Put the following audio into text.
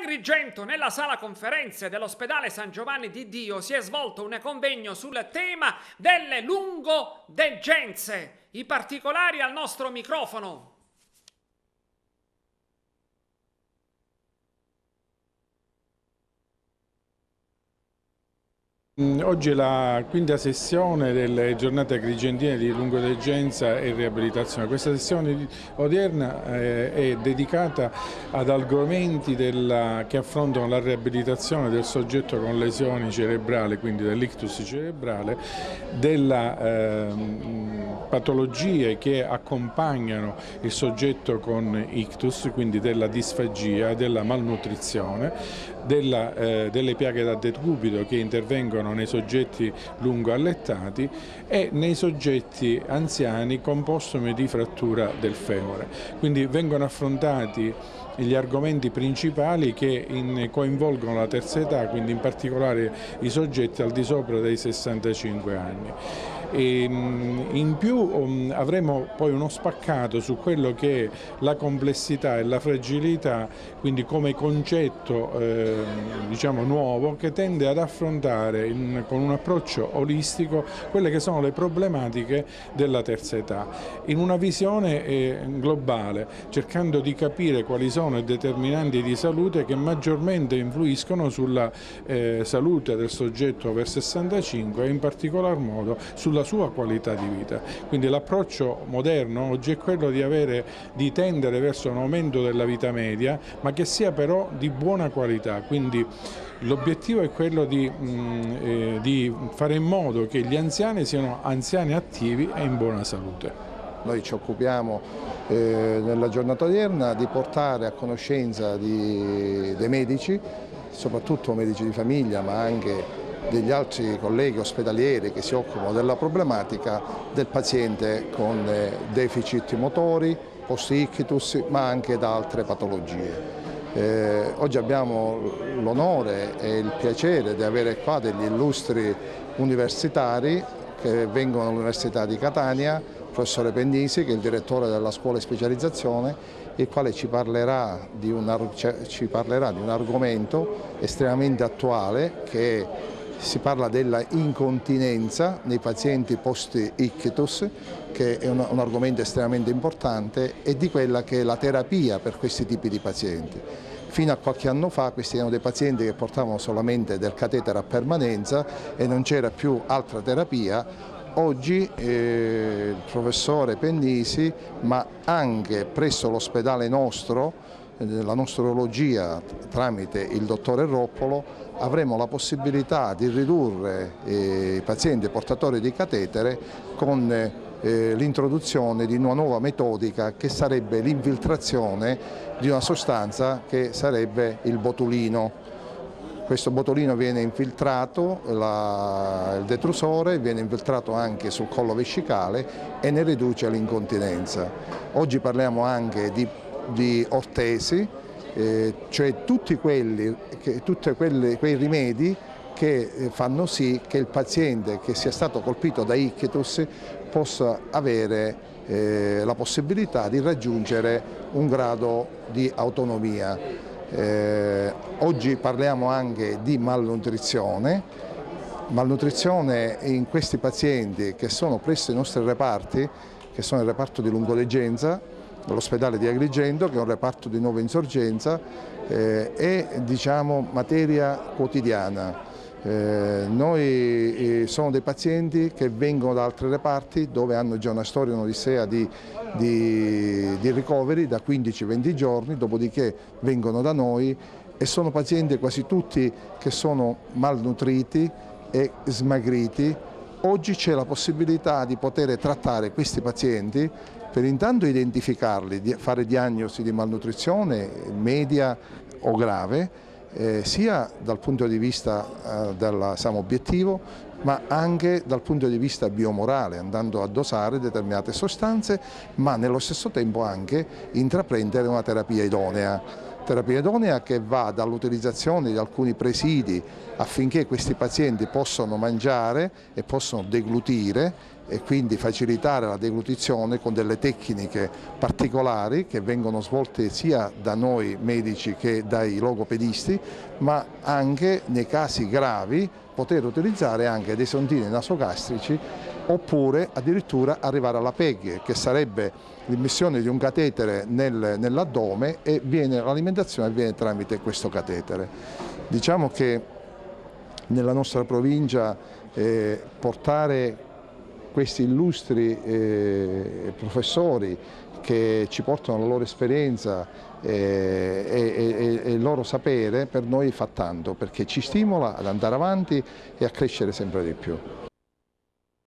Agrigento, nella sala conferenze dell'ospedale San Giovanni di Dio, si è svolto un convegno sul tema delle lungodegenze. I particolari al nostro microfono. Oggi è la quinta sessione delle giornate agrigentine di lungodegenza e riabilitazione. Questa sessione odierna è dedicata ad argomenti che affrontano la riabilitazione del soggetto con lesioni cerebrali, quindi dell'ictus cerebrale, delle patologie che accompagnano il soggetto con ictus, quindi della disfagia, della malnutrizione, delle piaghe da decubito che intervengono nei soggetti lungo allettati e nei soggetti anziani con postumi di frattura del femore. Quindi vengono affrontati gli argomenti principali che coinvolgono la terza età, quindi in particolare i soggetti al di sopra dei 65 anni. In più avremo poi uno spaccato su quello che è la complessità e la fragilità, quindi come concetto diciamo nuovo, che tende ad affrontare con un approccio olistico quelle che sono le problematiche della terza età, in una visione globale, cercando di capire quali sono i determinanti di salute che maggiormente influiscono sulla salute del soggetto over 65 e in particolar modo sulla sua qualità di vita. Quindi l'approccio moderno oggi è quello di tendere verso un aumento della vita media, ma che sia però di buona qualità. Quindi l'obiettivo è quello di fare in modo che gli anziani siano anziani attivi e in buona salute. Noi ci occupiamo nella giornata odierna di portare a conoscenza dei medici, soprattutto medici di famiglia, ma anche degli altri colleghi ospedalieri che si occupano della problematica del paziente con deficit motori, post-ictus, ma anche da altre patologie. Oggi abbiamo l'onore e il piacere di avere qua degli illustri universitari che vengono dall'Università di Catania, il professore Pennisi, che è il direttore della scuola di specializzazione, il quale ci parlerà di un argomento estremamente attuale, che si parla della incontinenza nei pazienti post-ictus, che è un argomento estremamente importante, e di quella che è la terapia per questi tipi di pazienti. Fino a qualche anno fa questi erano dei pazienti che portavano solamente del catetere a permanenza e non c'era più altra terapia. Oggi il professore Pennisi, ma anche presso l'ospedale nostro, la nostra urologia tramite il dottore Roppolo, avremo la possibilità di ridurre i pazienti portatori di catetere con l'introduzione di una nuova metodica, che sarebbe l'infiltrazione di una sostanza che sarebbe il botulino. Questo botulino viene infiltrato, il detrusore viene infiltrato anche sul collo vescicale e ne riduce l'incontinenza. Oggi parliamo anche di ortesi, cioè tutti quei rimedi che fanno sì che il paziente che sia stato colpito da ictus possa avere la possibilità di raggiungere un grado di autonomia. Oggi parliamo anche di malnutrizione in questi pazienti che sono presso i nostri reparti, che sono il reparto di lungodegenza dell'ospedale di Agrigento, che è un reparto di nuova insorgenza, è diciamo materia quotidiana. Sono dei pazienti che vengono da altri reparti dove hanno già una storia, un'odissea di ricoveri da 15-20 giorni, dopodiché vengono da noi, e sono pazienti quasi tutti che sono malnutriti e smagriti. Oggi c'è la possibilità di poter trattare questi pazienti per intanto identificarli, fare diagnosi di malnutrizione media o grave, sia dal punto di vista dell'esame obiettivo, ma anche dal punto di vista biomorale, andando a dosare determinate sostanze, ma nello stesso tempo anche intraprendere una terapia idonea. terapia idonea che va dall'utilizzazione di alcuni presidi affinché questi pazienti possano mangiare e possano deglutire e quindi facilitare la deglutizione con delle tecniche particolari che vengono svolte sia da noi medici che dai logopedisti, ma anche nei casi gravi poter utilizzare anche dei sondini nasogastrici oppure addirittura arrivare alla PEG, che sarebbe l'immissione di un catetere nell'addome e l'alimentazione avviene tramite questo catetere. Diciamo che nella nostra provincia portare questi illustri professori che ci portano la loro esperienza e il loro sapere per noi fa tanto, perché ci stimola ad andare avanti e a crescere sempre di più.